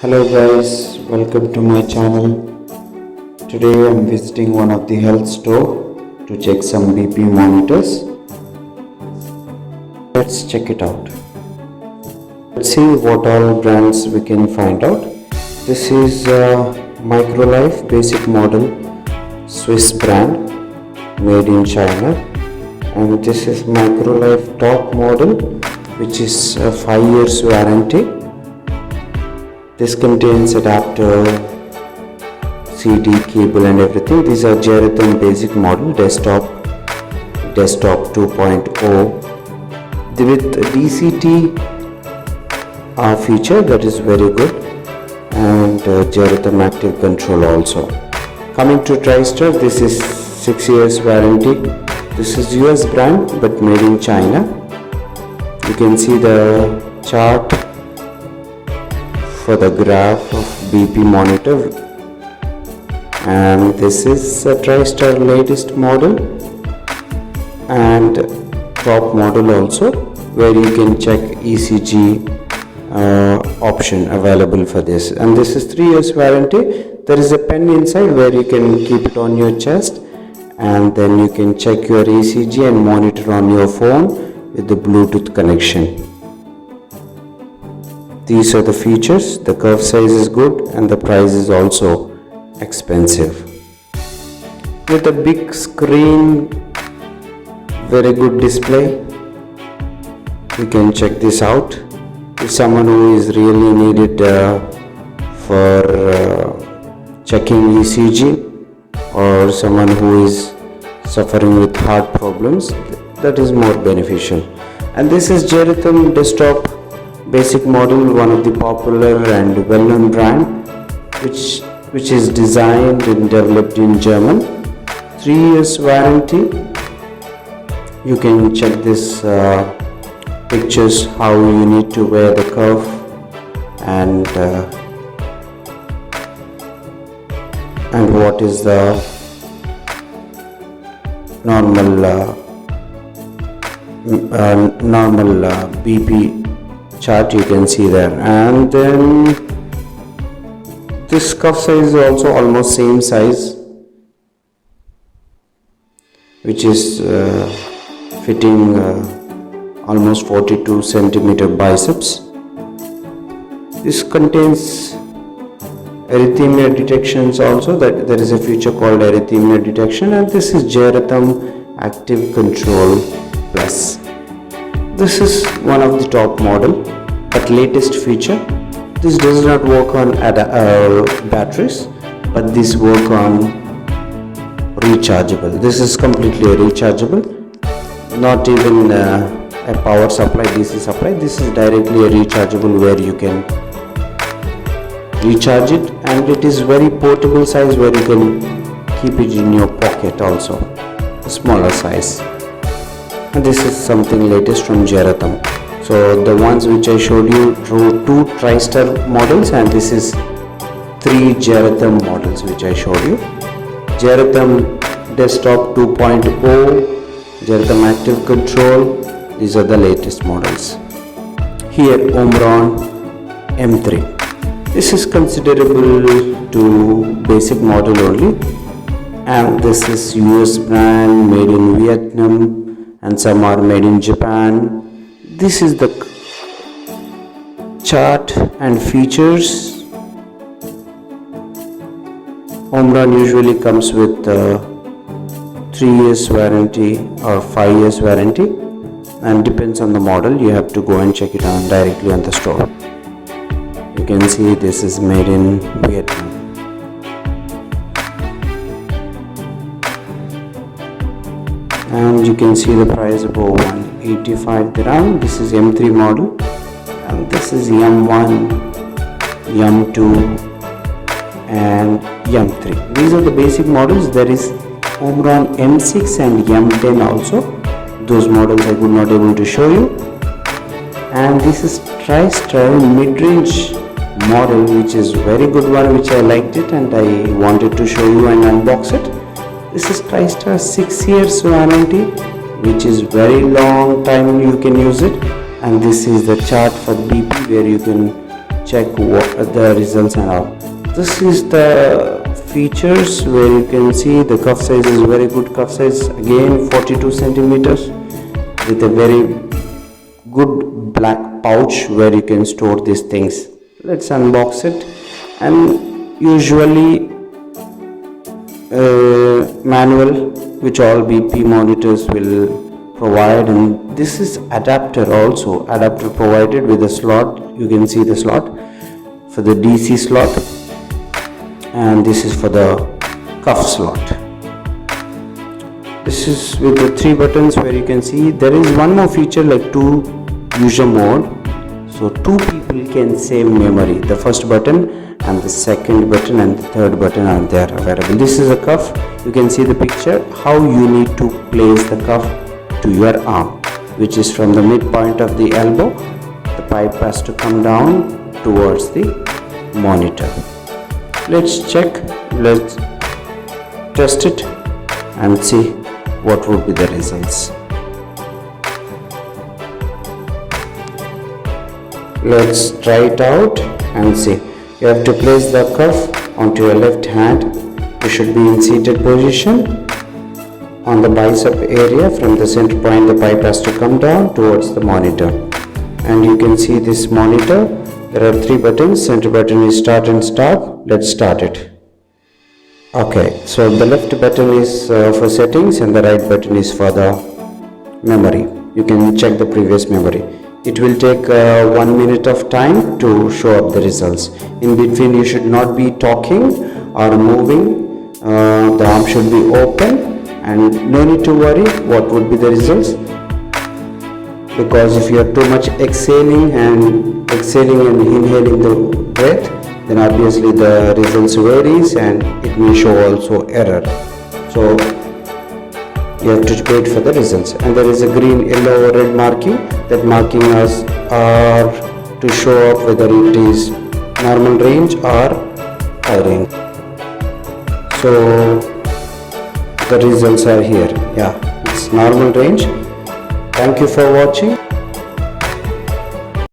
Hello guys, welcome to my channel. Today I'm visiting one of the health store to check some BP monitors. Let's check it out. Let's see what all brands we can find out. This is Microlife basic model, Swiss brand, made in China. And this is Microlife top model, which is a 5 years warranty. This contains adapter, CD, cable and everything. These are Geratham basic model desktop 2.0 with DCT feature that is very good, and Geratham active control also. Coming to TriStar, this is 6 years warranty. This is US brand but made in China. You can see the chart for the graph of BP monitor, and this is a TriStar latest model and top model also, where you can check ECG option available for this. And this is 3 years warranty. There is a pen inside where you can keep it on your chest, and then you can check your ECG and monitor on your phone with the Bluetooth connection. These are the features. The curve size is good and the price is also expensive. With a big screen, very good display. You can check this out. If someone who is really needed for checking ECG, or someone who is suffering with heart problems, that is more beneficial. And this is Geratham desktop basic model, one of the popular and well-known brand, which is designed and developed in German. 3 years warranty. You can check this pictures how you need to wear the curve, and what is the normal BP chart you can see there. And then this cuff size is also almost same size, which is fitting almost 42 centimeter biceps. This contains arrhythmia detections also, that there is a feature called arrhythmia detection. And this is Geratham active control plus. This is one of the top model but latest feature. This does not work on batteries, but this work on rechargeable. This is completely rechargeable, not even a power supply, DC supply. This is directly a rechargeable, where you can recharge it, and it is very portable size, where you can keep it in your pocket also, a smaller size. And this is something latest from Geratham. So the ones which I showed you through 2 TriStar models, and this is 3 Geratham models which I showed you. Geratham desktop 2.0, Geratham active control. These are the latest models. Here Omron M3. This is considerable to basic model only, and this is US brand, made in Vietnam, and some are made in Japan. This is the chart and features. Omron usually comes with 3 years warranty or 5 years warranty, and depends on the model. You have to go and check it out directly on the store. You can see this is made in Vietnam. And you can see the price above 185 dirham. This is M3 model, and this is M1, M2 and M3. These are the basic models. There is Omron M6 and M10 also. Those models I could not able to show you. And this is TriStar mid-range model, which is very good one, which I liked it and I wanted to show you and unbox it. This is TriStar 6 years warranty, which is very long time you can use it. And this is the chart for BP, where you can check what the results and all. This is the features where you can see the cuff size is very good cuff size, again 42 centimeters, with a very good black pouch where you can store these things. Let's unbox it. And usually manual which all BP monitors will provide, and this is adapter provided with a slot. You can see the slot for the DC slot, and this is for the cuff slot. This is with the 3 buttons where you can see there is one more feature like 2 user mode, so 2 people can save memory. The first button and the second button and the third button are there available. This is a cuff. You can see the picture how you need to place the cuff to your arm, which is from the midpoint of the elbow. The pipe has to come down towards the monitor. Let's check, let's test it and see what would be the results. Let's try it out and see. You have to place the cuff onto your left hand. You should be in seated position. On the bicep area, from the center point, the pipe has to come down towards the monitor. And you can see this monitor. There are 3 buttons. Center button is start and stop. Let's start it. Okay, so the left button is for settings and the right button is for the memory. You can check the previous memory. It will take 1 minute of time to show up the results. In between, you should not be talking or moving. The arm should be open, and no need to worry what would be the results, because if you are too much exhaling and inhaling the breath, then obviously the results varies and it may show also error. So you have to wait for the results. And there is a green, yellow, red marking. That marking us are to show up whether it is normal range or high range. So the results are here. Yeah, it's normal range. Thank you for watching.